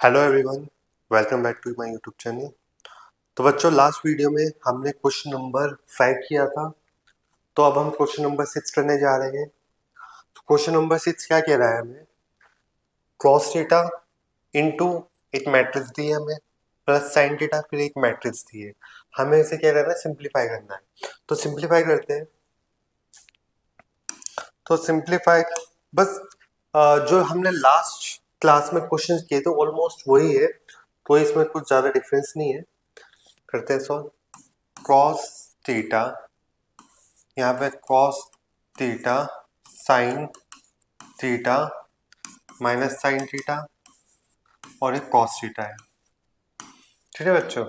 Hello everyone, welcome back to my YouTube channel. तो बच्चों, last video में हमने क्वेश्चन नंबर 5 किया था। तो अब हम क्वेश्चन नंबर 6 करने जा रहे हैं। तो क्वेश्चन नंबर 6 क्या कह रहा है हमें? कॉस थीटा इनटू एक मैट्रिक्स दी है हमें, प्लस साइन थीटा, फिर एक मैट्रिक्स दी है। हमें इसे क्या करना है? सिंप्लीफाई करना है। तो सिंप्लीफाई करते हैं। तो सिंप्लीफाई बस जो हमने लास्ट क्लास में क्वेश्चन किए थे ऑलमोस्ट वही है। कोई इसमें कुछ ज़्यादा डिफरेंस नहीं है। करते हैं सॉल्व। कॉस थीटा, यहाँ पे cos theta sine theta minus sine theta और एक कॉस थीटा है। ठीक है बच्चों।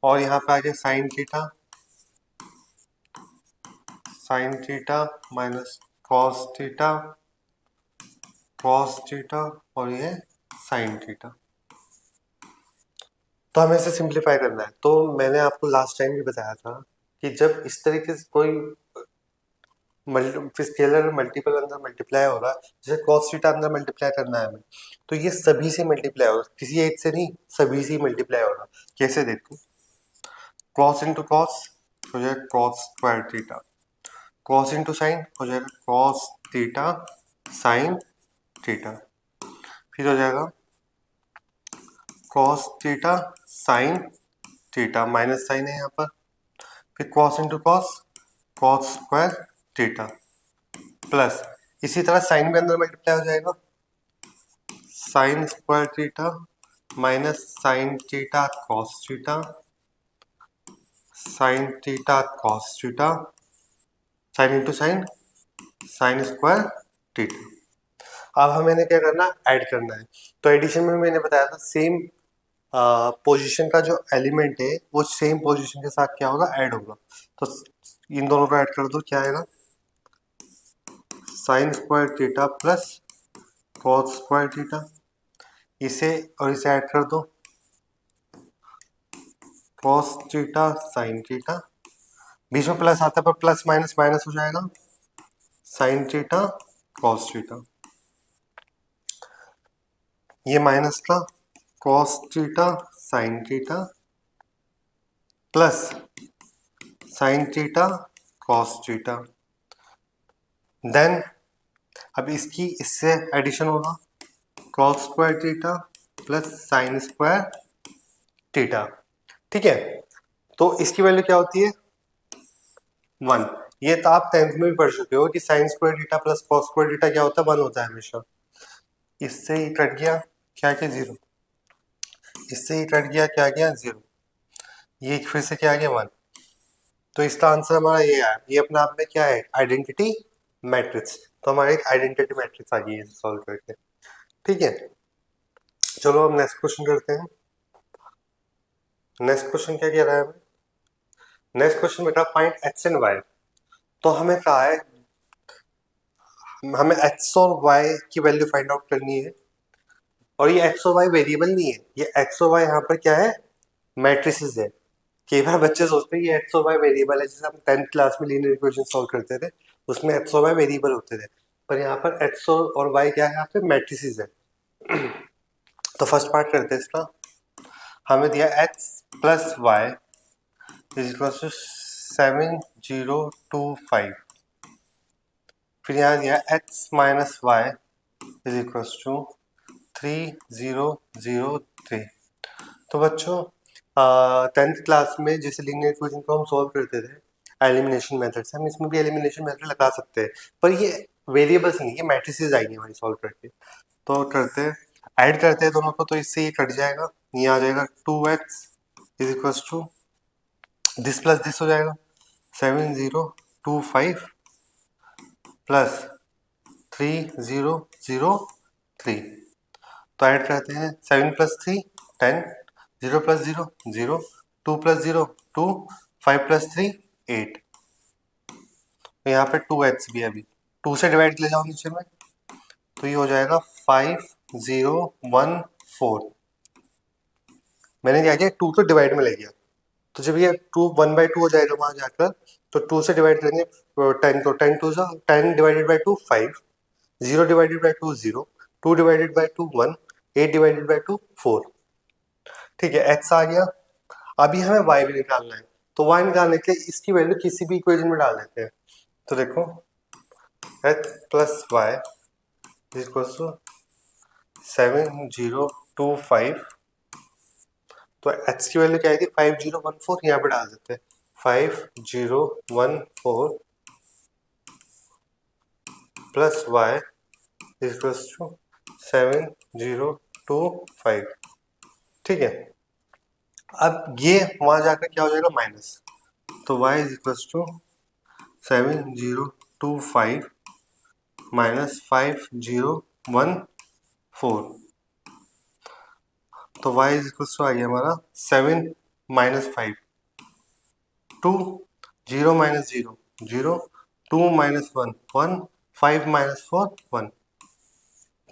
और यहाँ पे आ गया sign theta minus cos theta और ये साइन थीटा। तो हमें इसे सिंप्लीफाई करना है। तो मैंने आपको लास्ट टाइम भी बताया था कि जब इस तरीके से कोई स्केलर मल्टीपल अंदर मल्टीप्लाई हो रहा है, जैसे cos थीटा अंदर मल्टीप्लाई करना है हमें, तो ये सभी से मल्टीप्लाई हो रहा है, किसी एक से नहीं, सभी से मल्टीप्लाई हो रहा है। कैसे देखो, cos इंटू कॉस हो जाएगा cos square theta, cos into sine हो जाएगा cos थीटा साइन थीटा, फिर हो जाएगा cos theta sine theta minus sine है यहाँ पर, फिर cos into cos cos square theta, plus इसी तरह साइन भी अंदर मल्टीप्लाई हो जाएगा, sine square theta minus sine theta cos theta, sine theta cos theta, sine into sine sine square theta. अब हमें क्या करना है? ऐड करना है। तो एडिशन में मैंने बताया था सेम पोजीशन का जो एलिमेंट है वो सेम पोजीशन के साथ क्या होगा? ऐड होगा। तो इन दोनों को ऐड कर दो, क्या आएगा? Sign square theta plus cos square theta, इसे और इसे ऐड कर दो, कॉस थीटा साइन थीटा, बीच में प्लस आता है पर प्लस माइनस माइनस हो जाएगा, साइन थीटा कॉस थीटा, ये माइनस का cos theta sine theta plus sine theta cos theta, then अब इसकी इससे एडिशन होगा, cos square theta plus sine square theta. ठीक है। तो इसकी वैल्यू क्या होती है? 1। ये तो आप 10th में भी पढ़ चुके हो कि sign square theta plus cos square theta क्या होता है? 1 होता है हमेशा। इससे ही कट गया, क्या क्या? 0। इससे ही कट गया, क्या गया? 0। ये फिर से क्या आ गया? 1। तो इसका आंसर हमारा ये है। ये अपने आप में क्या है? Identity matrix. तो हमारी एक आइडेंटिटी मैट्रिक्स आ गई है सॉल्व करके। ठीक है, चलो अब नेक्स्ट क्वेश्चन करते हैं। नेक्स्ट क्वेश्चन क्या कह रहा है हमें? नेक्स्ट क्वेश्चन बेटा, फाइंड एक्स एंड वाई। तो हमें कहा है हमें एक्स और वाई की वैल्यू फाइंड आउट करनी है। और ये एक्स और वाई वेरिएबल नहीं है, ये एक्स और वाई यहाँ पर क्या है? मैट्रिसेस है। कई बार बच्चे सोचते हैं कि एक्स और वाई वेरिएबल है, जैसे हम 10th क्लास में लीनियर इक्वेशन सॉल्व करते थे, उसमें एक्स और वाई वेरिएबल होते थे। पर यहाँ पर एक्स और वाई क्या है? यहाँ पे मैट्रिसेस है। तो फर्स्ट पार्ट करते हैं इसका। हमें दिया x plus y is equal to 7025। फिर यहाँ दिया x minus y is equal to 3003। तो बच्चों, 10th क्लास में जैसे लीनियर इक्वेशन को हम सॉल्व करते थे एलिमिनेशन मेथड से, हम इसमें भी एलिमिनेशन मेथड लगा सकते हैं, पर ये वेरिएबल्स नहीं, ये मैट्रिसेस आएंगे हमारी सॉल्व करके। तो करते हैं, ऐड करते हैं दोनों को, तो इससे ये कट जाएगा, ये आ जाएगा 2x is equal to this plus this हो जाएगा 7025 प्लस 3003। तो ऐड करते हैं, 7 प्लस 3 10, 0 प्लस 0 0, 2 प्लस 0 2, 5 प्लस 3 8। तो यहाँ पे 2x भी है, अभी 2 से डिवाइड ले जाओ नीचे में, तो ये हो जाएगा 5014। मैंने क्या किया? 2 को डिवाइड में ले गया, तो जब ये 2 1/2 हो जाएगा वहां जाकर, तो 2 से डिवाइड करेंगे 10, तो 10 2 10 divided by 2 5, 0 divided by 2 0, 2 divided by 2 1, 8 divided by 2 4। ठीक है, x आ गया। अभी हमें y भी निकालना है, तो y निकालने के लिए इसकी वैल्यू किसी भी इक्वेशन में डाल देते हैं। तो देखो x plus y equal to 7025। तो x की वैल्यू क्या आएगी 5014, यहाँ पे डाल देते हैं 5014 प्लस वाई इक्वल टू 7025। ठीक है, अब ये वहां जाकर क्या हो जाएगा माइनस, तो y is equal to 7025 minus 5014, तो y इज इक्वल टू आ गया हमारा 7 माइनस 5 2 0 माइनस 0 0 2 माइनस 1 1 5 माइनस 4 1।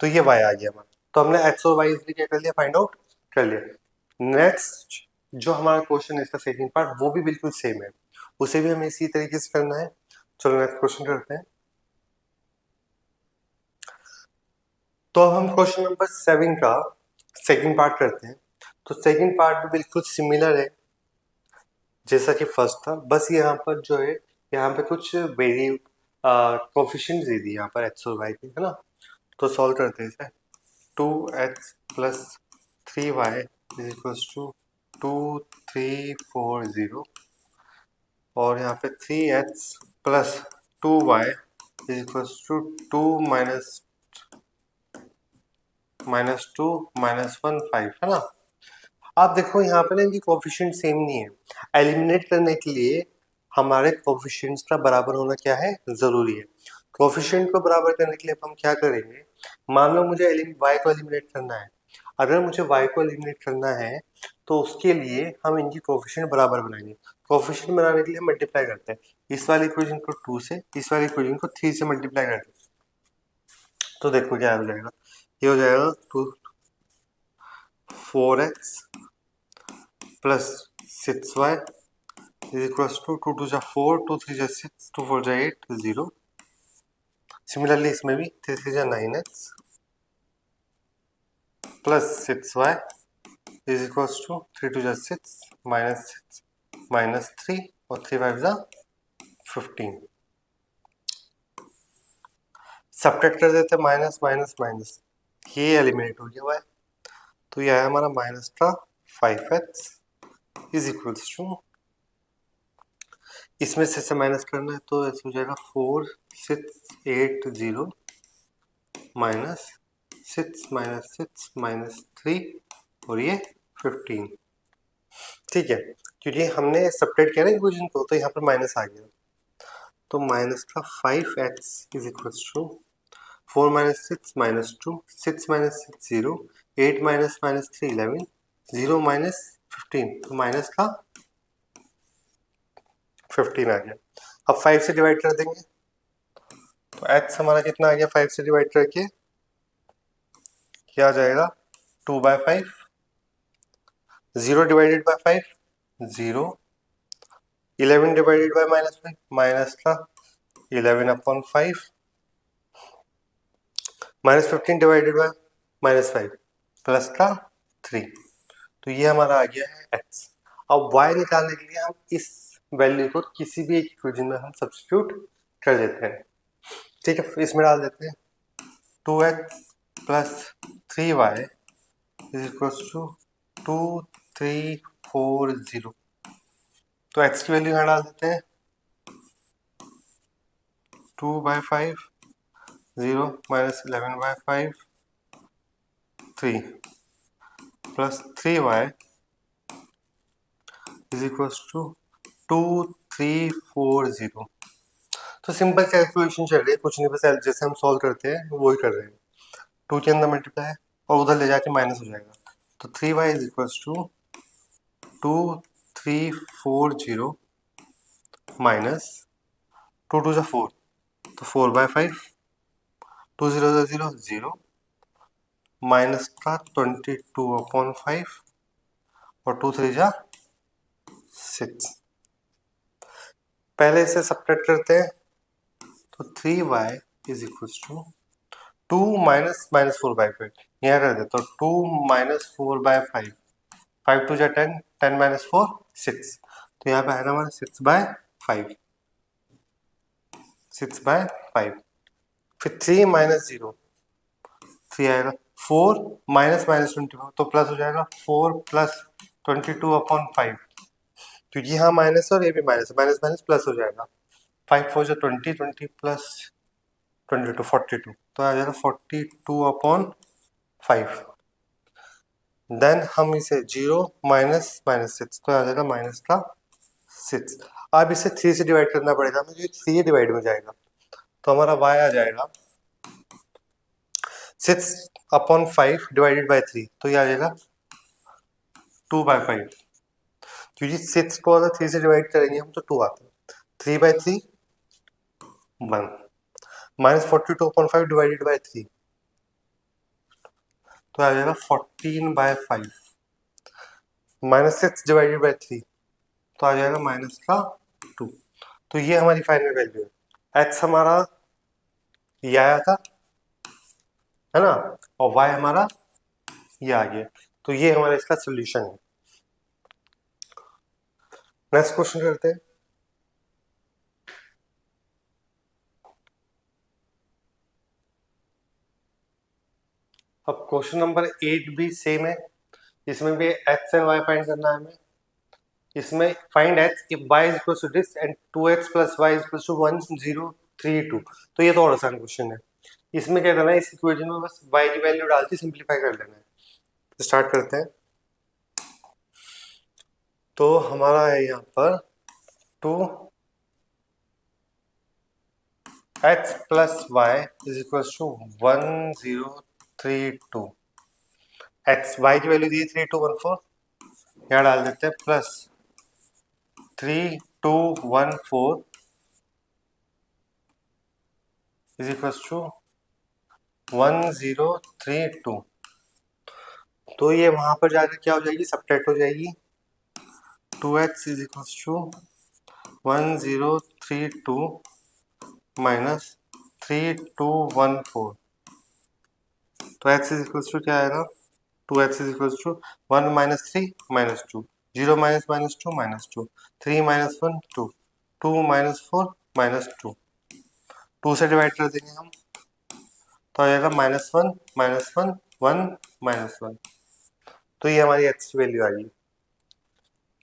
तो ये y आ गया हमारा। तो हमने x और y इसलिए क्या कर लिया, फाइंड आउट कर लिया। नेक्स्ट जो हमारा क्वेश्चन है इसका सेकंड पार्ट, वो भी बिल्कुल सेम है, उसे भी हमें इसी तरीके से करना है। चलो नेक्स्ट क्वेश्चन करते हैं। तो अब हम क्वेश्चन नंबर 7 का सेकंड पार्ट करते हैं। तो सेकंड पार्ट भी बिल्कुल सिमिलर है जैसा कि फर्स्ट था, बस यहाँ पर जो है यहाँ पे कुछ वेरी कोफिशिएंट्स दे दिए यहाँ पर एक्स और वाई के, है ना। तो सॉल्व करते हैं इसे। 2x plus 3y is equals to 2340 और यहाँ पे 3x plus 2y is equals to 2 minus 2 minus 1 5, है ना। आप देखो यहाँ पे ना इनकी कोफिशिएंट सेम नहीं है। एलिमिनेट करने के लिए हमारे कोफिशिएंट्स का बराबर होना क्या है, जरूरी है। कोफिशिएंट को बराबर करने के लिए हम क्या करेंगे, मान लो मुझे y को एलिमिनेट करना है। अगर मुझे y को एलिमिनेट करना है तो उसके लिए हम इनकी कोफिशिएंट बराबर बनाएंगे। कोफिशिएंट बनाने के लिए हम मल्टीप्लाई करते हैं, इस वाली इक्वेशन को 2 से, इस वाली इक्वेशन को 3 से मल्टीप्लाई करते हैं। तो देखो क्या हो जाएगा, ये हो जाएगा 4x plus 6y is equals to 2 2 जा 4 2 3 जा 6 2 4 जा 8 0। सिमिलरली इसमें भी 3 3 जा 9x plus 6y is equals to 3 2 जा 6 माइनस 6 माइनस 3 और 3 5 जा 15। सब्ट्रैक्ट कर देते माइनस माइनस माइनस, ये एलिमिनेट हो गया y। तो यह है हमारा माइनस का 5x इज इक्वल्स टू, इसमें से माइनस करना है तो ऐसे हो जाएगा 4680 माइनस 6 माइनस 6 माइनस 3 और ये 15। ठीक है, क्योंकि हमने सब्ट्रैक्ट किया ना इक्वेशन को, तो यहाँ पर माइनस आ गया। तो माइनस का 5x is equals to 4 minus 6 minus 2 6 minus 6 0 8 minus minus 3 11 0 minus 15, तो माइनस का 15 आ गया। अब 5 से डिवाइड कर देंगे, तो x हमारा कितना आ गया 5 से डिवाइड करके, क्या आ जाएगा 2/5, 0 divided by 5 0, 11 divided by minus 5 minus का 11/5 minus 15 divided by minus 5 plus का 3। तो ये हमारा आ गया है x। अब y निकालने के लिए हम इस वैल्यू को किसी भी एक इक्वेशन में हम सब्स्टिट्यूट कर देते हैं। ठीक है, इसमें डाल देते हैं 2x plus 3y is equals to 2340। तो x की वैल्यू यहाँ डाल देते हैं 2/5 0 minus 11/5 3 plus 3y is equals to 2340। तो सिंपल कैलकुलेशन चल रही है, कुछ नहीं, बस जैसे हम सॉल्व करते हैं वो ही कर रहे हैं। 2 के अंदर मल्टीप्लाई और उधर ले जाके माइनस हो जाएगा, तो 3y is equals to 2340 minus 2 2 जा 4, तो 4/5 2 0 जा 0 0 माइनस का 22/5 और 2 3 जा 6। पहले इसे सब्ट्रैक्ट करते हैं, तो 3y is equals to 2 minus minus 4/5, यहाँ कर देता हूँ 2 माइनस 4/5, 5 2 जा 10, 10 माइनस 4 6, तो यहाँ पे आएगा हमारा 6/5, 6/5। फिर 3 माइनस 0, 3 आएगा, 4 माइनस माइनस 24 तो प्लस हो जाएगा 4 प्लस 22/5, क्योंकि यहाँ माइनस और ये भी माइनस, माइनस माइनस प्लस हो जाएगा, 5 4 जा 20, 20 प्लस 22 42, तो आ जाएगा 42/5। देन हम इसे 0 माइनस माइनस 6, तो आ जाएगा माइनस का 6। अब इसे 3 से डिवाइड करना पड़ेगा, मुझे 3 डिवाइड में जाएगा, तो हमारा y आ जाएगा 6/5 डिवाइडेड बाई 3, तो ये आ जाएगा 2/5, क्योंकि 6 को अगर 3 से डिवाइड करेंगे हम तो 2 आता है, 3/3 1 माइनस 42/5 डिवाइडेड बाई 3, तो आ जाएगा 14/5 माइनस 6 डिवाइडेड बाई 3, तो आ जाएगा माइनस का 2। तो ये हमारी फाइनल वैल्यू है। x हमारा ये आया था, है ना, और y हमारा ये आ गया, तो ये हमारा इसका सोल्यूशन है। नेक्स्ट क्वेश्चन करते हैं। अब क्वेश्चन नंबर 8 भी सेम है, इसमें भी x एंड y फाइंड करना है हमें। इसमें find x if y is equal to this and 2x plus y is equal to 1 0 3 2, तो ये तो और आसान क्वेश्चन है। इसमें क्या करना है, इस इक्वेशन में बस y की वैल्यू डाल के सिंपलीफाई कर लेना है। तो स्टार्ट करते हैं। तो हमारा है यहाँ पर 2x plus y is equal to 1 0 3 2, x y की वैल्यू दी 3 2 1 4, यहाँ डाल देते हैं प्लस 3 2 1 4 इज इक्वल टू 1 0 3 2, तो ये वहां पर जाकर क्या हो जाएगी, सब्ट्रैक्ट हो जाएगी। 2x is equal to 1 0 3 2 minus 3 2 1 4, तो x इज इक्वल टू क्या आएगा, 2x is equal to 1 minus 3 minus 2, 0 minus minus 2 minus 2, 3 minus 1 2, 2 minus 4 minus 2, 2 से डिवाइड कर देंगे हम, तो आ जाएगा -1 -1 1 -1, तो ये हमारी x की वैल्यू आ गई।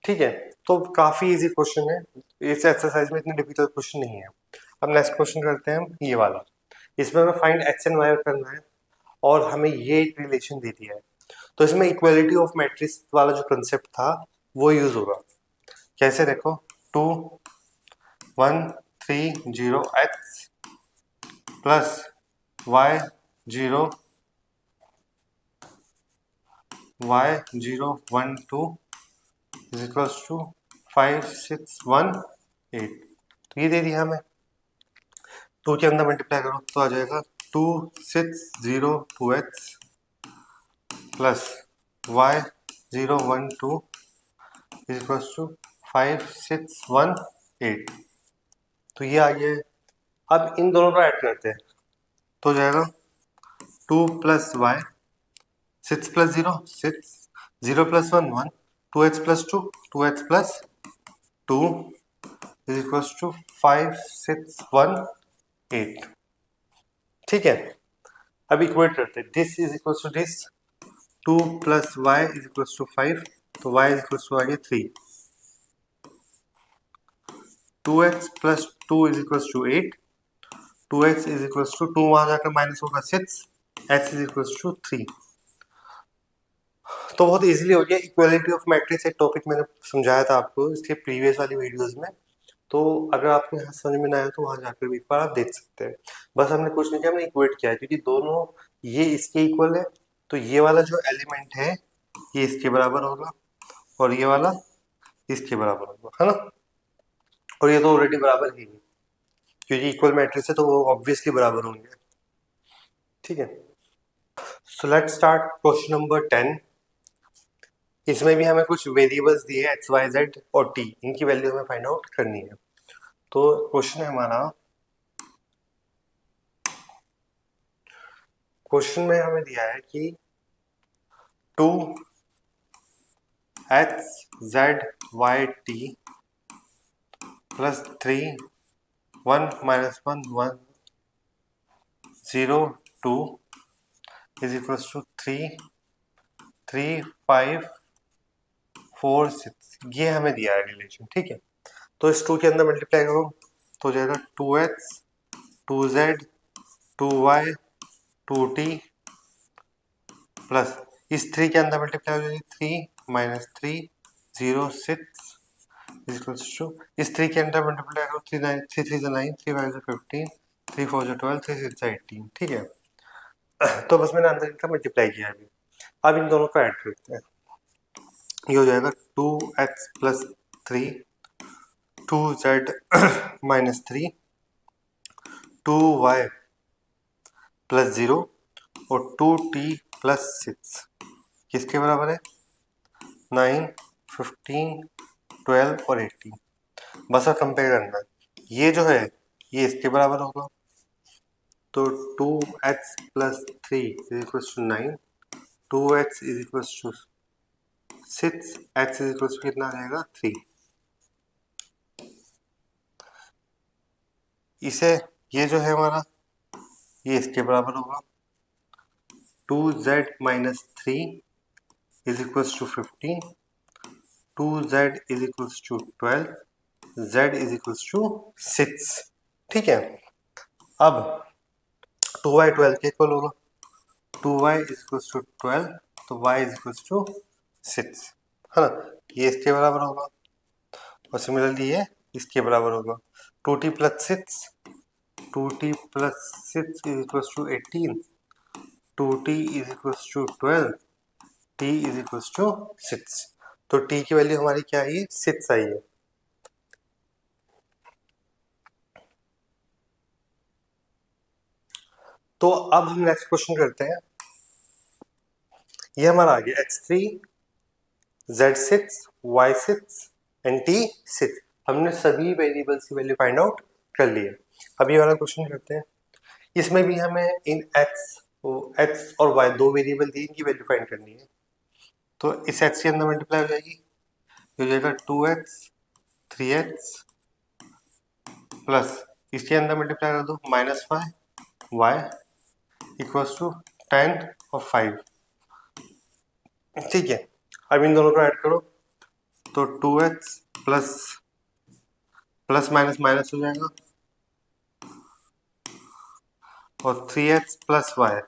ठीक है, तो काफी इजी क्वेश्चन है, इस एक्सरसाइज में इतने डिफिकल्ट क्वेश्चन नहीं है। अब नेक्स्ट क्वेश्चन करते हैं हम ये वाला। इसमें हमें फाइंड x एंड y करना है और हमें ये एक रिलेशन दे दिया है, तो इसमें इक्वालिटी ऑफ मैट्रिक्स वाला जो कंसेप्ट था वो यूज होगा। कैसे देखो, 2 1 3 0 x plus y 0 1 2 is equal to 5 6 1 8, तो ये दे दिया हमें। 2 के अंदर मल्टीप्लाई करो तो आ जाएगा 2 6 0 2x plus y 0 1 2 is equal to 5 6 1 8, तो ये आ गया है। अब इन दोनों को ऐड करते हैं, तो हो जाएगा 2 plus y 6 plus 0 6 0 plus 1 1 2x plus 2 2x plus 2 is equal to 5 6 1 8। ठीक है, अब इक्वेट करते हैं, this is equal to this, 2 plus y is equal to 5, तो y इज इक्वल टू आ गया 3, 2x plus 2 is equal to 8, 2x is equal to 2 वहां जाकर माइनस होगा 6, x इज इक्वल टू 3। तो बहुत इजीली हो गया। इक्वालिटी ऑफ मैट्रिक्स एक टॉपिक मैंने समझाया था आपको इसके प्रीवियस वाली वीडियोस में, तो अगर आपको यहाँ समझ में ना आया तो वहां जाकर भी एक बार आप देख सकते हैं। बस हमने कुछ नहीं किया, हमने इक्वेट किया है, क्योंकि दोनों ये इसके इक्वल है, तो ये वाला जो एलिमेंट है ये इसके बराबर होगा और ये वाला इसके बराबर होगा, है ना, और ये तो ऑलरेडी बराबर ही है क्योंकि इक्वल मैट्रिक्स है तो वो ऑब्वियसली बराबर होंगे। ठीक है, so let's start question number 10। इसमें भी हमें कुछ वेरिएबल्स दिए एक्स वाई जेड और टी, इनकी वैल्यू हमें फाइंड आउट करनी है। तो क्वेश्चन है हमारा, क्वेश्चन में हमें दिया है कि two x z y t plus 3 1 minus 1 1 0 2 is equals to 3 3 5 4 6। ये हमें दिया है रिलेशन, ठीक है। तो इस 2 के अंदर मल्टीप्लाई करो तो हो जाएगा 2x 2z 2y 2t plus इस 3 के अंदर मल्टीप्लाई हो जाएगी 3 माइनस 3 0 6 इक्वल्स टू इस 3 के अंदर मल्टीप्लाई करो 3 9 3 3 9 3 5 15 3 4 12 3 6 18, ठीक है। तो बस मैंने आंसर का मल्टीप्लाई किया अभी। अब इन दोनों को ऐड करते हैं। ये हो जाएगा 2x plus 3 2z minus 3 2y plus 0 और 2t प्लस 6 किसके बराबर है 9 15 12 और 18। बस अब कंपेयर करना है। ये जो है ये इसके बराबर होगा तो 2x plus 3 is equals to 9 2x is equals to 6 x is equals to कितना आ जाएगा 3। इसे ये जो है हमारा ये इसके बराबर होगा 2z minus 3 is equals to 15 2z is equals to 12 z is equals to 6, ठीक है। अब 2y 12 के इक्वल होगा 2y इज इक्वल्स टू 12 तो y इज इक्वल्स टू 6 है ना। ये इसके बराबर होगा और सिमिलरली ये इसके बराबर होगा 2t plus 6 2t plus 6 is equals to 18 2t is equals to 12 t is equals to 6। तो t की वैल्यू हमारी क्या आई है 6 आई है। तो अब हम नेक्स्ट क्वेश्चन करते हैं। ये हमारा आ गया x3 z6 y6 and t6। हमने सभी वेरिएबल्स की वैल्यू फाइंड आउट कर ली है। अब ये वाला क्वेश्चन करते हैं। इसमें भी हमें इन x और y दो वेरिएबल दिए इनकी वैल्यू फाइंड करनी है। तो इस x के अंदर मल्टीप्लाई हो जाएगी हो जाएगा 2x 3x प्लस इसके अंदर मल्टीप्लाई कर दो माइनस y इक्वल्स टू 10 और 5, ठीक है। अब इन दोनों को ऐड करो तो 2x plus plus minus minus हो जाएगा और 3x plus y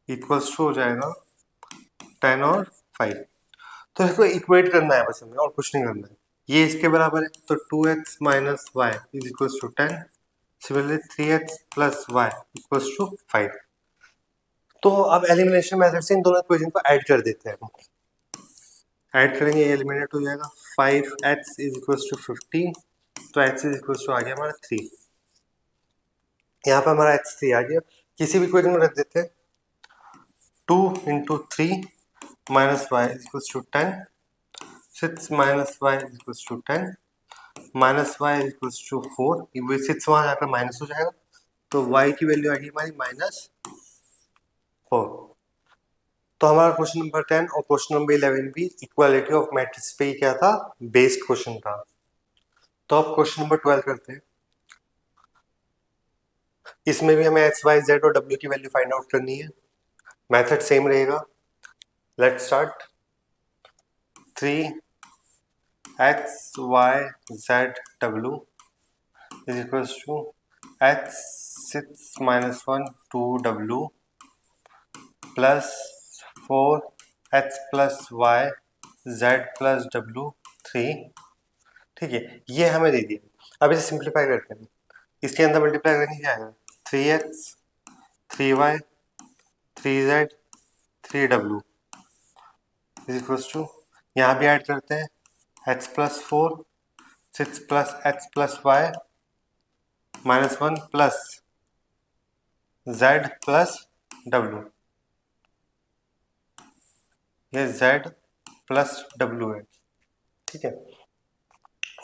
equals to हो जाएगा 10 और 5। तो इसको इक्वेट करना है बस हमें और कुछ नहीं करना है। ये इसके बराबर है तो 2x minus y is equals to 10 similarly 3x plus y equals to 5। तो अब एलिमिनेशन मेथड से इन दोनों इक्वेशन को ऐड कर देते हैं। ऐड करेंगे ये एलिमिनेट हो जाएगा 5x इज इक्वल्स टू 15 तो x इज इक्वल्स टू आ गया हमारा 3। यहाँ पर हमारा x3 आ गया। किसी भी इक्वेशन में रख देते हैं 2 into 3 minus y is equals to 10 6 minus y is equals to 10 minus y is equals to 4 ये 6 वहाँ जाकर माइनस हो जाएगा तो y की वैल्यू आएगी हमारी -4। तो हमारा क्वेश्चन नंबर 10 और क्वेश्चन नंबर 11 भी इक्वालिटी ऑफ मैट्रिक्स पे ही क्या था बेस्ड क्वेश्चन था। तो अब क्वेश्चन नंबर 12 करते हैं। इसमें भी हमें x y z और w की वैल्यू फाइंड आउट करनी है। मेथड सेम रहेगा। Let's start 3x y z w is equals to x 6 minus 1 2w plus 4x plus y z plus w 3, ठीक है। ये हमें दे दिया। अब इसे सिंप्लीफाई करते हैं। इसके अंदर मल्टीप्लाई करने क्या है 3x 3y 3z 3w is equals to यहाँ भी ऐड करते हैं x plus 4 6 plus x plus y minus 1 plus z plus w। ये z प्लस w है, ठीक है।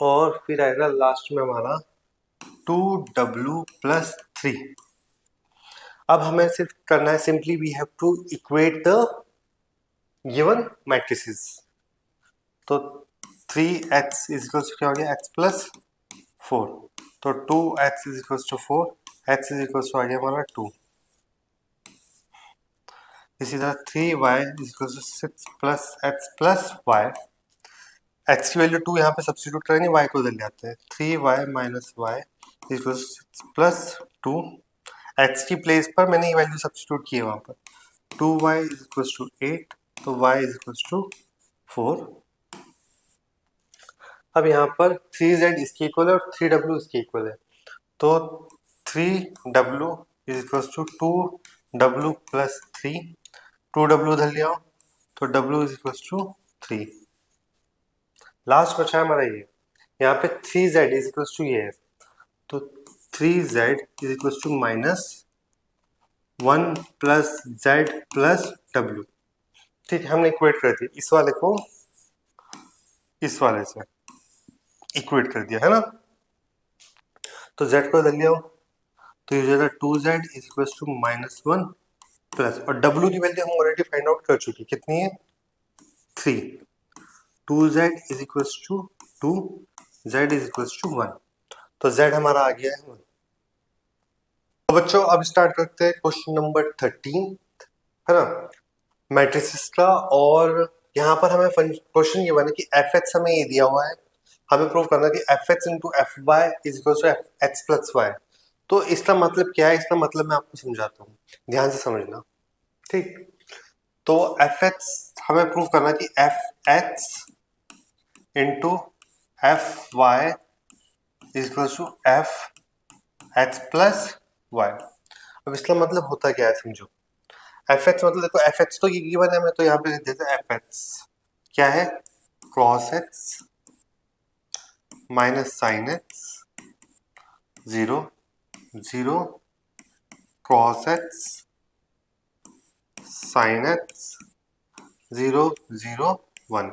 और फिर आएगा लास्ट में हमारा 2w प्लस 3। अब हमें सिर्फ करना है simply we have to equate the given matrices. तो 3x इज इक्वल टू क्या हो गया, x प्लस 4। तो 2x is equal to 4, x is equal to आ गया हमारा 2। इसी तरह 3y is equal to 6 plus x plus y। x की वैल्यू 2 यहाँ पे सब्स्टिट्यूट करेंगे, y को इधर ले आते हैं। 3y minus y is equal to 6 plus 2। x की प्लेस पर मैंने ये वैल्यू सब्स्टिट्यूट की है वहाँ पर। 2y इज इक्वल टू 8, तो y इज इक्वल टू 4। अब यहाँ पर 3z इसके इक्वल है और 3w इसके इक्वल है। तो 3w is equal to 2w plus 3। 2w उधर ले आओ, तो w is equal to 3। Last बचा है हमारा ये, यहाँ पे 3z इज इक्वल टू ये है, तो 3z is equal to minus 1 plus z plus w। ठीक है, हमने इक्वेट कर दिया इस वाले को इस वाले से इक्वेट कर दिया है ना। तो z को इधर ले आओ, तो ये हो जाएगा 2z is equal to minus 1 plus, और w की वैल्यू हम ऑलरेडी फाइंड आउट कर चुकी, कितनी है 3। 2z is equal to 2, z is equal to 1, तो z हमारा आ गया है 1। तो बच्चों अब स्टार्ट करते हैं क्वेश्चन नंबर 13, है ना, मैट्रिसेस का। और यहाँ पर हमें क्वेश्चन ये बना कि एफ एक्स हमें ये दिया हुआ है, हमें प्रूव करना कि f x into f y is equal to f x plus y. तो इसका मतलब क्या है, इसका मतलब मैं आपको समझाता हूँ, ध्यान से समझना। ठीक, तो एफ एक्स हमें प्रूव करना कि f x into f y is equal to f x plus y. अब इसका मतलब होता क्या है समझो। एफ एक्स मतलब देखो, एफ एक्स तो ये गिवन है, मैं तो यहाँ पे लिख देता हूँ एफ एक्स क्या है, cos x minus sine x 0 0 cos x sine x 0 0 1।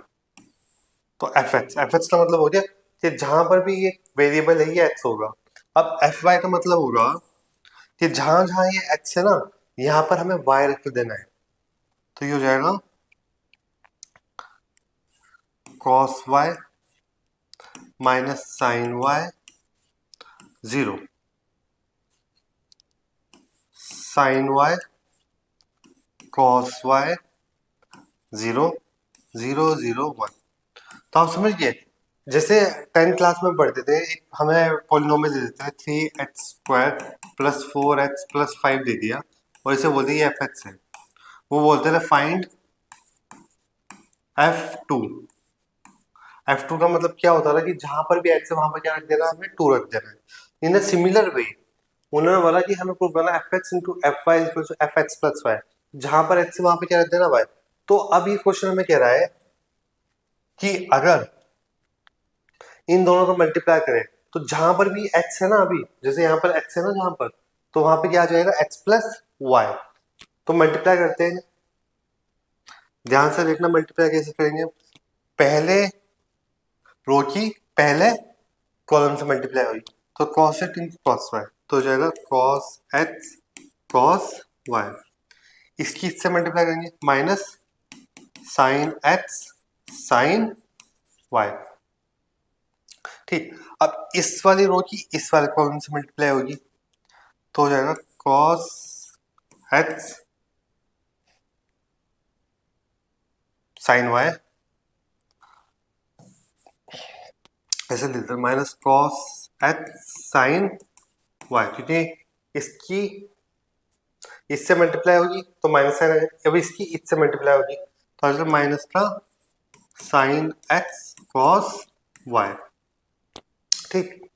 तो एफ एक्स का मतलब हो गया कि जहां पर भी ये वेरिएबल है ये एक्स होगा। अब एफ वाई का मतलब होगा कि जहां जहां ये एक्स है ना, यहाँ पर हमें वाई रख देना है। तो ये हो जाएगा cos y minus sine y 0 sine y cos y 0 0 0 1। तो आप समझ गए, जैसे 10th क्लास में पढ़ते थे, हमें पॉलिनोमियल दे देते हैं 3x square plus 4x plus 5 दे दिया और इसे बोल दिया एफ एक्स है। वो बोलते थे फाइंड f2। f2 का मतलब क्या होता था कि जहां पर भी x है वहां पर क्या रख देना, हमें 2 रख देना है। इन सिमिलर वे उन्होंने बोला कि हमें प्रूव करना f x into f y equal to f x plus y, जहां पर x है वहां पर क्या रख देना y। तो अब ये क्वेश्चन हमें कह रहा है कि अगर इन दोनों को मल्टीप्लाई करें तो जहां पर भी x है ना, अभी जैसे यहाँ पर x है ना जहां पर, तो वहां पे क्या आ जाएगा x प्लस वाई। तो मल्टीप्लाई करते हैं, ध्यान से देखना मल्टीप्लाई कैसे करेंगे। पहले रो की पहले कॉलम से मल्टीप्लाई हुई, तो cos x into cos y, तो हो जाएगा cos x cos y। इसकी इससे मल्टीप्लाई करेंगे minus sine x sine y। ठीक, अब इस वाली रो की इस वाले कॉलम से मल्टीप्लाई होगी, तो हो जाएगा cos x साइन y, ऐसे लिखते हैं minus cos x sine y, क्योंकि इसकी इससे मल्टीप्लाई होगी तो माइनस साइन आएगा, अब इसकी इससे मल्टीप्लाई होगी तो माइनस का साइन x cos y। ठीक,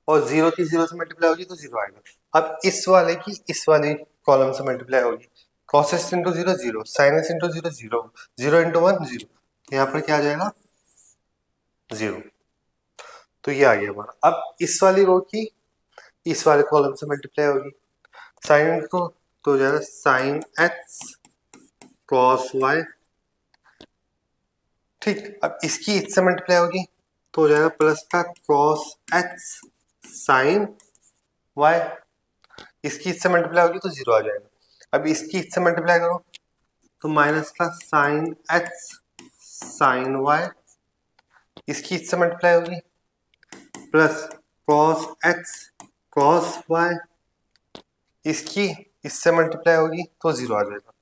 और 0 की 0 से मल्टीप्लाई होगी तो 0 आएगा। अब इस वाले की इस वाले कॉलम से मल्टीप्लाई होगी, cos x into 0 0 sine x into 0 0 0 into 1 0, यहाँ पर क्या आ जाएगा 0। तो ये आ गया हमारा। अब इस वाली रो की इस वाले कॉलम से मल्टीप्लाई होगी, साइन को तो हो जाएगा साइन x cos y। ठीक, अब इसकी इससे मल्टीप्लाई होगी तो हो जाएगा प्लस का cos x साइन y। इसकी इससे मल्टीप्लाई होगी तो 0 आ जाएगा। अब इसकी इससे मल्टीप्लाई करो तो माइनस का साइन एक्स साइन वाई, इसकी इससे मल्टीप्लाई होगी, plus cos x cos y, इसकी इससे मल्टीप्लाई होगी तो 0 आ जाएगा।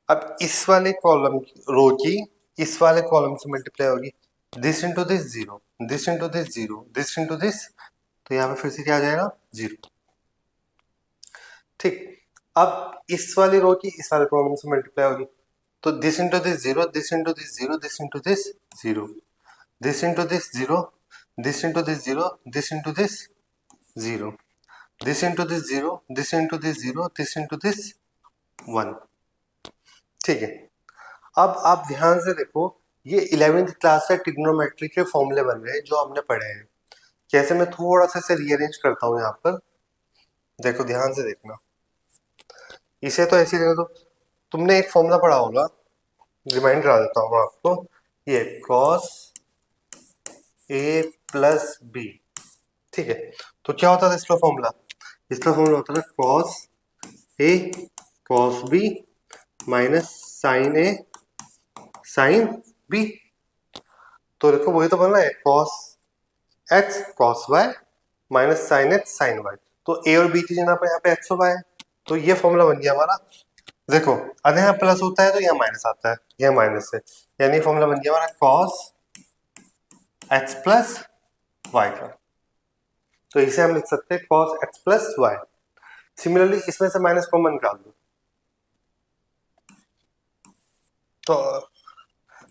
अब इस वाले कॉलम रो की इस वाले कॉलम से मल्टीप्लाई होगी, this into this 0, this into this 0, this into this, तो यहाँ पे फिर से क्या आ जाएगा 0। ठीक, अब इस वाली रो की इस वाले कॉलम से मल्टीप्लाई होगी, तो this into this 0, this into this 0, this into this 0, this into this 0, this into this 0, this into this 0, this into this 0, this into this 0, this into this 1। ठीक है, अब आप ध्यान से देखो, ये 11th क्लास से ट्रिग्नोमेट्री के फॉर्मूले बन रहे हैं जो हमने पढ़े हैं। कैसे, मैं थोड़ा सा इसे रीअरेंज करता हूँ यहाँ पर, देखो ध्यान से देखना। इसे तो ऐसे ही दो, तुमने एक फॉर्मूला पढ़ा होगा, रिमाइंड करा देता हूँ आपको, ये cos a प्लस बी। ठीक है, तो क्या होता था इसका फॉर्मूला? इसका फॉर्मूला होता था cos a cos b minus sine a sine b। तो देखो वही तो बनना है, cos x cos y minus sine x sine y। तो a और b की जगह पर यहाँ पे x और y है, तो ये फॉर्मूला बन गया हमारा। देखो अगर यहाँ प्लस होता है तो यहाँ माइनस आता है, यहाँ माइनस है, यानी फॉर्मूला बन गया हमारा cos x प्लस y का। तो इसे हम लिख सकते हैं cos x plus y। Similarly इसमें से माइनस कॉमन निकाल दो, तो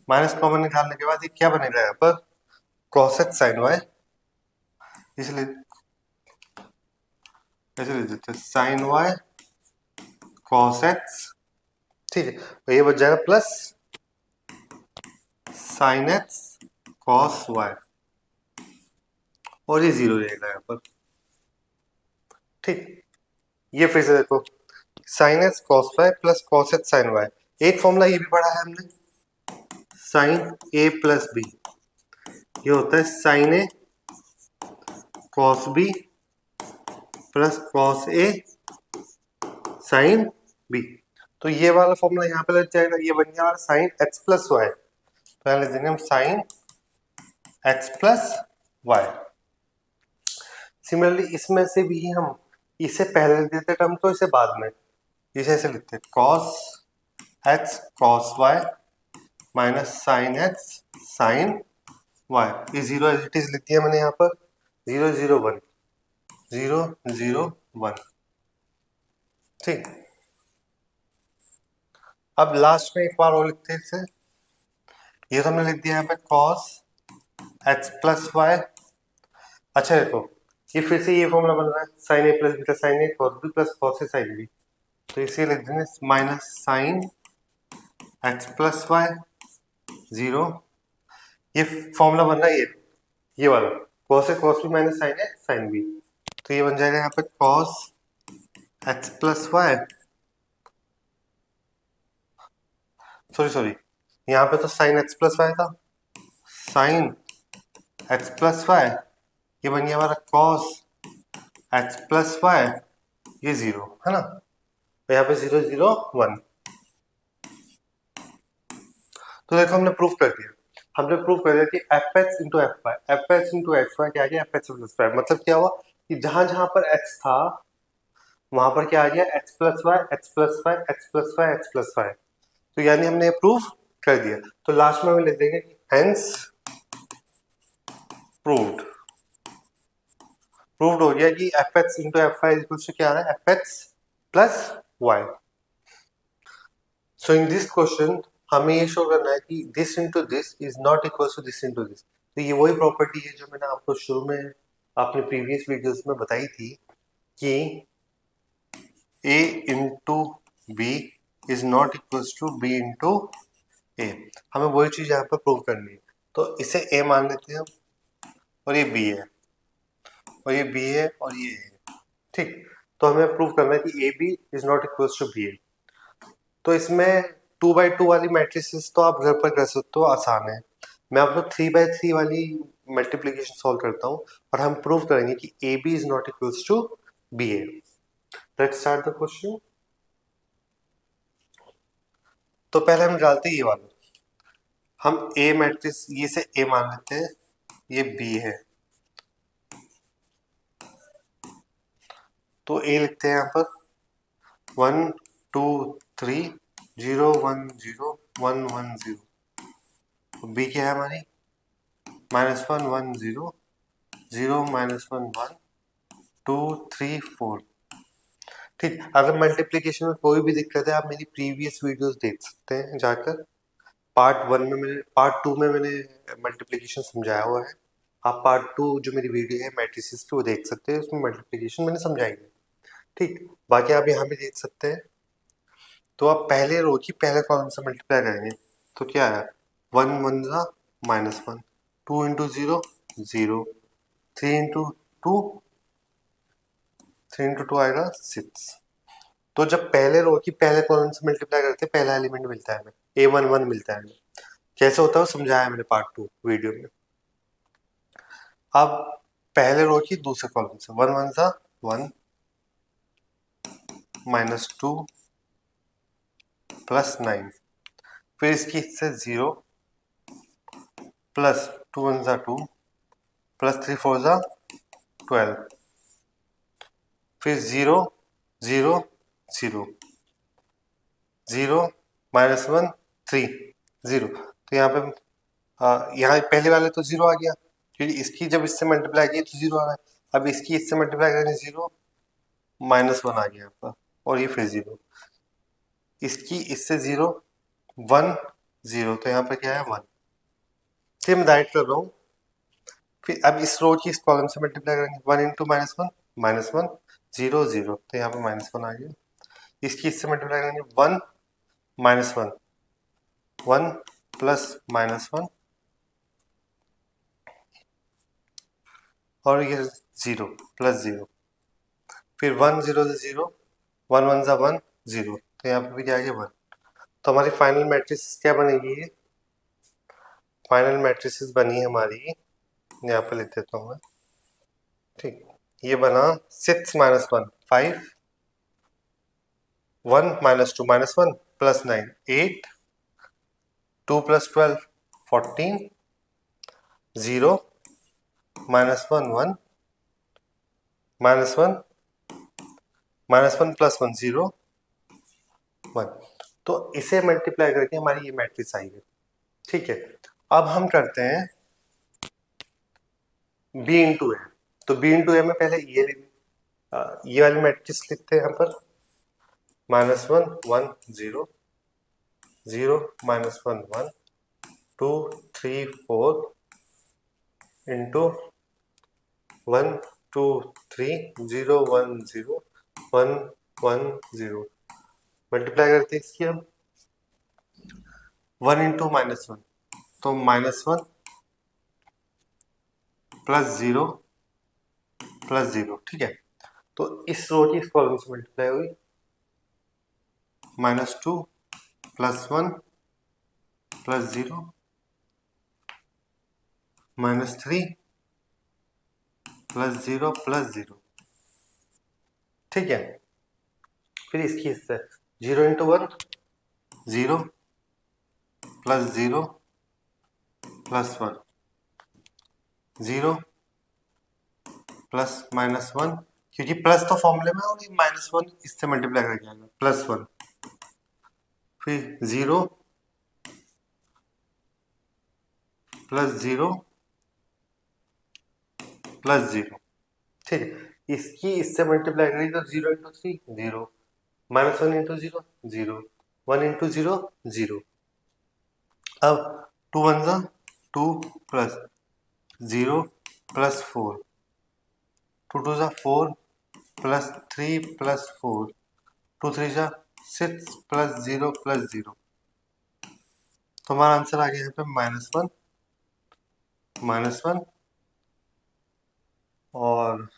माइनस कॉमन निकालने के बाद ये क्या बनेगा यहाँ पर cos x sin y, इसलिए ऐसे लिख देते हैं sin y cos x। ठीक है, तो ये बच जाएगा plus sin x cos y, और ये 0 रहेगा यहाँ पर। ठीक, ये फिर से देखो sin x cos y plus cos x sin y। एक फॉर्मूला ये भी पढ़ा है हमने, sin a प्लस b, ये होता है sin a cos b plus cos a sin b। तो ये वाला फॉर्मूला यहाँ पे लग जाएगा, ये बन गया हमारा sin x प्लस y, तो यहाँ लिख देंगे हम sin x plus y। Similarly इसमें से भी हम इसे पहले लिख देते टर्म को, इसे बाद में, इसे ऐसे लिखते हैं cos x cos y minus sine x sine y। ये 0 एज इट इज लिख दिया मैंने यहाँ पर, 0 0 1 0 0 1। ठीक, अब लास्ट में एक बार और लिखते हैं इसे, ये तो हमने लिख दिया यहाँ पे cos x प्लस y। अच्छा देखो, ये फिर से ये फॉर्मूला बन रहा है sin a plus beta sin a cos b plus cos a sin b, तो इसे लिख देंगे minus sine x plus y 0। ये फॉर्मूला बन रहा है ये वाला cos a cos b minus sin a sin b, तो ये बन जाएगा यहाँ पे cos x plus y, sorry यहाँ पे तो sin x प्लस y था, sin x प्लस y, ये बन गया हमारा cos x प्लस y, ये 0 है ना, तो यहाँ पे 0 0 1। तो देखो हमने प्रूफ कर दिया, कि f x into f y क्या आ गया, एफ एक्स प्लस वाई। मतलब क्या हुआ कि जहां जहां पर एक्स था वहां पर क्या आ गया, x plus y x plus y x plus y x plus y. तो यानी हमने प्रूफ कर दिया, तो लास्ट में हम लिख देंगे कि हेंस प्रूव्ड। प्रूव्ड हो गया कि f x into f y equal to क्या आ रहा है, f x plus y. So in this question हमें ये शो करना है कि this into this is not equal to this into this. तो ये वही प्रॉपर्टी है जो मैंने आपको शुरू में अपने प्रीवियस वीडियोस में बताई थी कि a into B is not equal to b into A. हमें वही चीज यहाँ पर प्रूव करनी है, तो इसे a मान लेते हैं हम, और ये b है, और ये b है, और ये a है। ठीक, तो हमें प्रूव करना है कि A B is not equal to B A. तो इसमें 2x2 वाली मैट्रिसेस तो आप घर पर कर सकते हो, आसान है। मैं आपको 3x3 वाली मल्टीप्लिकेशन सॉल्व करता हूँ और हम प्रूव करेंगे कि A B is not equals to B A. Let's start the question. तो पहले हम डालते हैं ये वाला, हम ए मैट्रिक्स ये से ए मान लेते हैं, ये बी है, तो ए लिखते हैं यहाँ पर 1 2 3 0 1 0 1 1 0। बी क्या है हमारी -1 1 0 0 -1 1 2 3 4। ठीक, अगर मल्टीप्लिकेशन में कोई भी दिक्कत है आप मेरी प्रीवियस वीडियोस देख सकते हैं जाकर। पार्ट टू में मैंने मल्टीप्लिकेशन समझाया हुआ है, आप पार्ट टू जो मेरी वीडियो है मैट्रिसेस की वो देख सकते हैं, उसमें मल्टीप्लिकेशन मैंने समझाई है। ठीक, बाकी आप यहाँ पे देख सकते हैं। तो आप पहले रो की पहले कॉलम से मल्टीप्लाई करेंगे तो क्या है 1 1 ज़ा -1, 2 इंटू 0 0, 3 इंटू 2 3 इंटू 2 आएगा 6। तो जब पहले रो की पहले कॉलम से मल्टीप्लाई करते हैं पहला एलिमेंट मिलता है हमें, A11 मिलता है हमें। कैसे होता है वो समझाया है मैंने पार्ट 2 वीडियो में। अब पहले रो की दूसरे कॉलम से 1 1 ज़ा 1 -2 +9, फिर इसकी इससे 0 प्लस 2 1 ज़ा 2 +3 4 ज़ा 12, फिर 0 0 0 0 -1 3 0। तो यहाँ पे यहाँ पहले वाले तो 0 आ गया क्योंकि इसकी जब इससे मल्टीप्लाई की तो 0 आ रहा है। अब इसकी इससे मल्टीप्लाई करेंगे 0 -1 आ गया यहाँ पर, और ये फिर 0, इसकी इससे 0 1 0, तो यहाँ पर क्या है 1। फिर मैं डायरेक्ट कर रहा हूँ, फिर अब इस रो की इस कॉलम से मल्टीप्लाई करेंगे 1 इंटू -1 0 0, तो यहाँ पर -1 आ गया। इसकी इससे मल्टीप्लाई करेंगे 1 -1 1 प्लस -1 और ये 0 प्लस 0, फिर 1 0 से 0 1 1 ज़ा 1 0, तो यहाँ पर भी क्या आ गया 1। तो हमारी फाइनल मैट्रिक्स क्या बनेगी, फाइनल मैट्रिक्स बनी है हमारी, यहाँ पे लिख देता हूँ मैं। ठीक, ये बना 6 -1 5 1 -2 -1 +9 8 2 + 12 14 0 -1 1 -1 -1 +1 0 1। तो इसे मल्टीप्लाई करके हमारी ये मैट्रिक्स आई है। ठीक है, अब हम करते हैं b इंटू ए। तो b इंटू ए में पहले ये वाली मैट्रिक्स लिखते हैं यहाँ पर -1 1 0 0 -1 1 2 3 4 इंटू 1 2 3 0 1 0 1 1 0। मल्टीप्लाई करते हैं इसकी हम 1 इंटू -1, तो -1 +0 +0। ठीक है, तो इस रो की इस कॉलम से मल्टीप्लाई हुई -2 +1 +0 -3 +0 +0। ठीक है, फिर इसकी हिस्सा 0 इंटू 1 0 +0 +1 0 +-1, क्योंकि प्लस तो फॉर्मूले में और ये -1 इससे मल्टीप्लाई करके आएगा +1, फिर 0 +0 +0। ठीक है, इसकी इससे मल्टीप्लाई करेंगे तो 0 इंटू 3 0 -1 इंटू 0 0 1 इंटू 0 0। अब 2 1 ज़ा 2 प्लस 0 +4 2 2 ज़ा 4 +3 +4 2 3 ज़ा 6 +0 +0। तो हमारा आंसर आ गया यहाँ पे -1 -1 और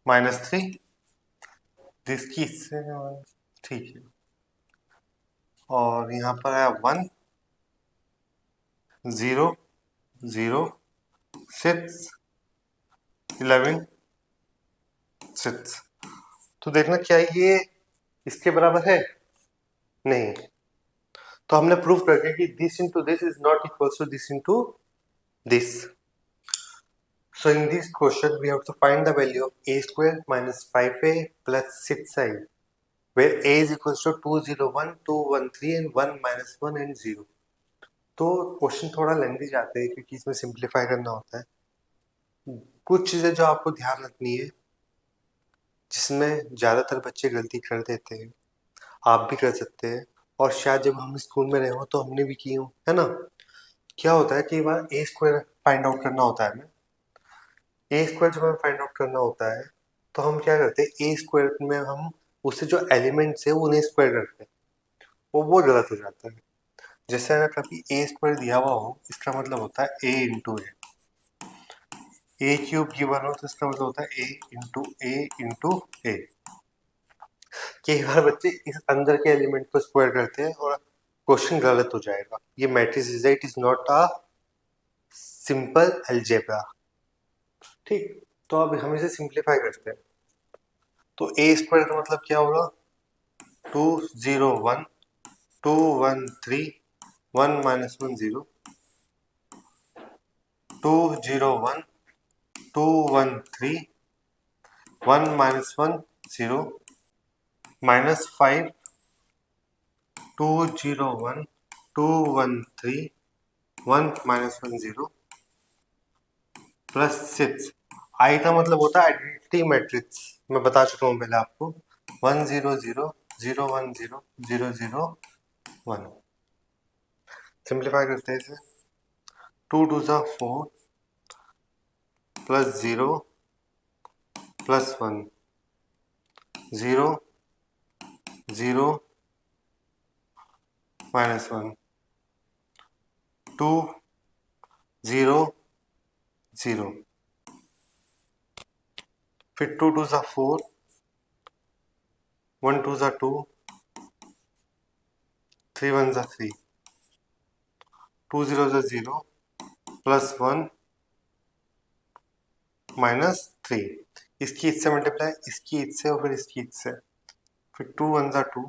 -3, जिसकी इससे ठीक है, और यहाँ पर है 1 0 0 6 11 6। तो देखना क्या ये इसके बराबर है, नहीं, तो हमने प्रूव कर दिया कि this into this is not equal to this into this. So in this question we have to find the value of a square minus 5a plus 6i where a is equals to 201, 213 and 1 minus 1 and 0. तो question थोड़ा lengthy जाते हैं क्योंकि इसमें simplify करना होता है. कुछ चीजें जो आपको ध्यान रखनी है जिसमें ज्यादातर बच्चे गलती कर देते हैं, आप भी कर सकते हैं और शायद जब हम स्कूल में रहे हो तो हमने भी की हो, है ना. क्या होता है कि बार ए स्क्वायर फाइंड आउट करना होता है हमें. ए स्क्वायर जब हमें फाइंड आउट करना होता है तो हम क्या करते हैं, ए स्क्वायर में हम उससे जो एलिमेंट्स है उन्हें स्क्वायर करते हैं, वो गलत हो जाता है. जैसे अगर कभी ए स्क्वायर दिया हुआ हो इसका मतलब होता है ए इंटू ए क्यूब गिवन हो तो इसका मतलब होता है ए इंटू ए. कई बार बच्चे इस अंदर के एलिमेंट को स्क्वायर करते हैं और क्वेश्चन गलत हो जाएगा. ये matrix it is not a simple algebra. ठीक, तो अब हम इसे सिंप्लीफाई करते हैं. तो ए स्क्वायर का मतलब क्या होगा, 201, 213, 1 minus 1 0, 201, 213, 1 minus 1 0, minus 5, 201, 213, 1 minus 1 0, plus 6. आई का मतलब होता है आइडेंटिटी मैट्रिक्स, मैं बता चुका हूँ पहले आपको. 1 0 0 0 1 0 0 0 1. सिंप्लीफाई करते हैं इसे. 2 2 सा 4 प्लस 0 प्लस 1 0 0 माइनस 1 2 0 0. फिर 2 2 सा 4, 1 2 सा 2, 3 1 सा 3, 2 0 सा 0 प्लस 1 माइनस 3. इसकी इससे मल्टीप्लाई, इसकी इससे और फिर इसकी इससे. फिर 2 1 सा 2,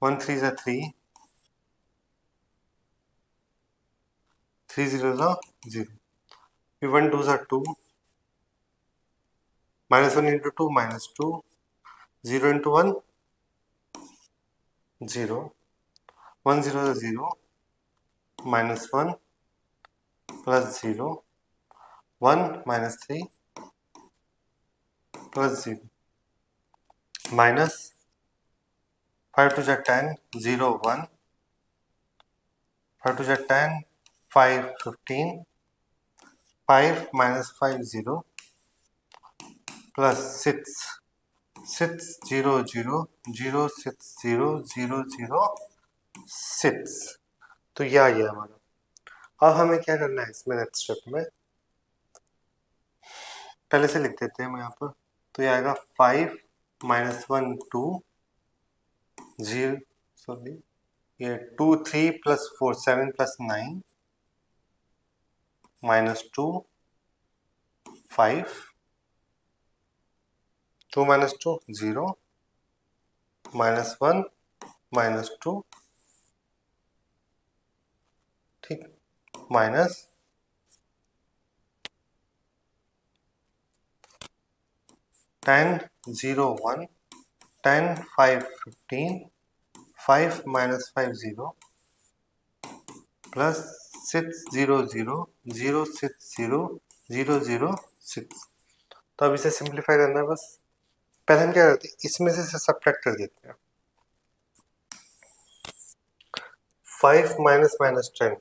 1 3 सा 3, 3 0 सा 0. फिर 1 2 सा 2, माइनस 1 इंटू 2 माइनस 2, 0 इंटू 1 0, 1 0 सा 0, minus 1 plus 0, 1 minus 3 plus 0, minus 5 to जा 10 0 1, 5 टू जा 10 5 15, 5 minus 5 0 plus 6 6 0 0 0 6 0 0 0 6. तो यह आ गया हमारा. अब हमें क्या करना है इसमें नेक्स्ट स्टेप में, पहले से लिख देते हैं हम यहाँ पर. तो ये आएगा 5 minus 1 2 0, सॉरी ये 2 3 plus 4 7 plus 9 minus 2 5, 2 minus 2 0, minus 1 minus 2, ठीक, माइनस 10 0 1, 10 5 15, 5 minus 5 0 प्लस 6 0 0 0 6 0 0 0 6. तो अब इसे सिंप्लीफाई करना है बस. पहले हम क्या करते हैं, इसमें से सब्ट्रैक्ट कर देते हैं. 5 minus minus 10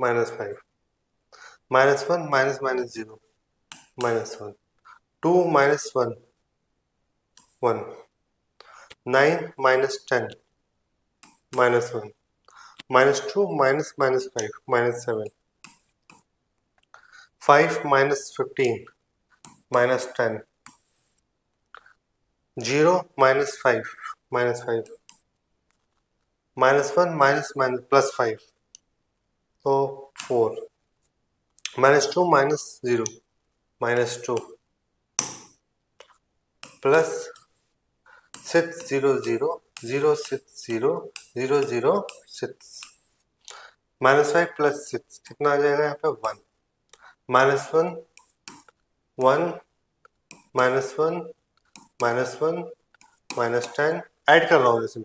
minus 5, minus 1 minus minus 0 minus 1, 2 minus 1 1, 9 minus 10 minus 1, minus 2 minus minus 5 minus 7, 5 minus 15 minus 10, 0 minus 5 minus 5, minus 1 minus minus plus 5, so 4, minus 2 minus 0 minus 2 plus 6 0 0 0 6 0 0 0 6 -5 + 6 कितना आ जाएगा यहाँ पे 1 -1 1 -1 -1 -10 ऐड कर रहा हूँ जैसे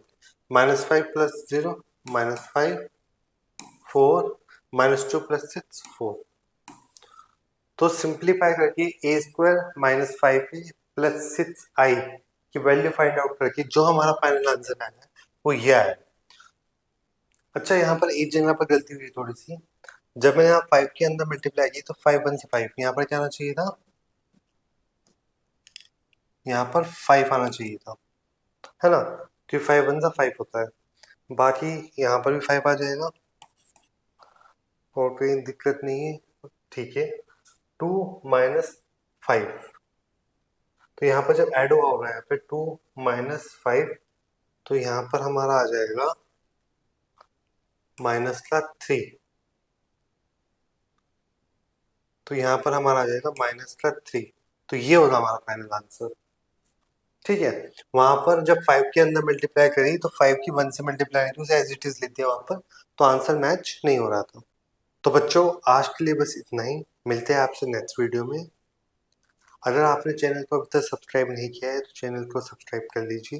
-5 + 0 -5 4 -2 + 6 4 तो सिंप्लीफाई करके a² - 5a + 6i की वैल्यू फाइंड आउट करके जो हमारा फाइनल आंसर आया है वो ये आया। अच्छा यहाँ पर एक जगह पर गलती हुई थोड़ी सी, जब मैंने यहाँ 5 के अंदर मल्टीप्लाई की तो 5 1 से 5 यहाँ पर क्या आना चाहिए था, यहाँ पर 5 आना चाहिए था, है ना, क्योंकि 5 1 5 होता है, बाकी यहाँ पर भी 5 आ जाएगा और कोई दिक्कत नहीं है, ठीक है। 2 - 5 तो यहाँ पर जब ऐड हुआ होगा यहाँ पे 2 - 5 तो यहाँ पर हमारा आ जाएगा -3 तो यहाँ पर हमारा आ जाएगा -3 तो ये होगा हमारा फाइनल आंसर, ठीक है। वहां पर जब 5 के अंदर मल्टीप्लाई करी तो 5 की 1 से मल्टीप्लाई करी उसे एज इट इज लेते हैं वहां पर, तो आंसर मैच नहीं हो रहा था। तो बच्चों आज के लिए बस इतना ही, मिलते हैं आपसे नेक्स्ट वीडियो में। अगर आपने चैनल को अभी तक सब्सक्राइब नहीं किया है तो चैनल को सब्सक्राइब कर लीजिए।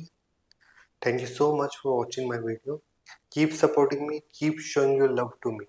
Thank you so much for watching my video. Keep supporting me, keep showing your love to me.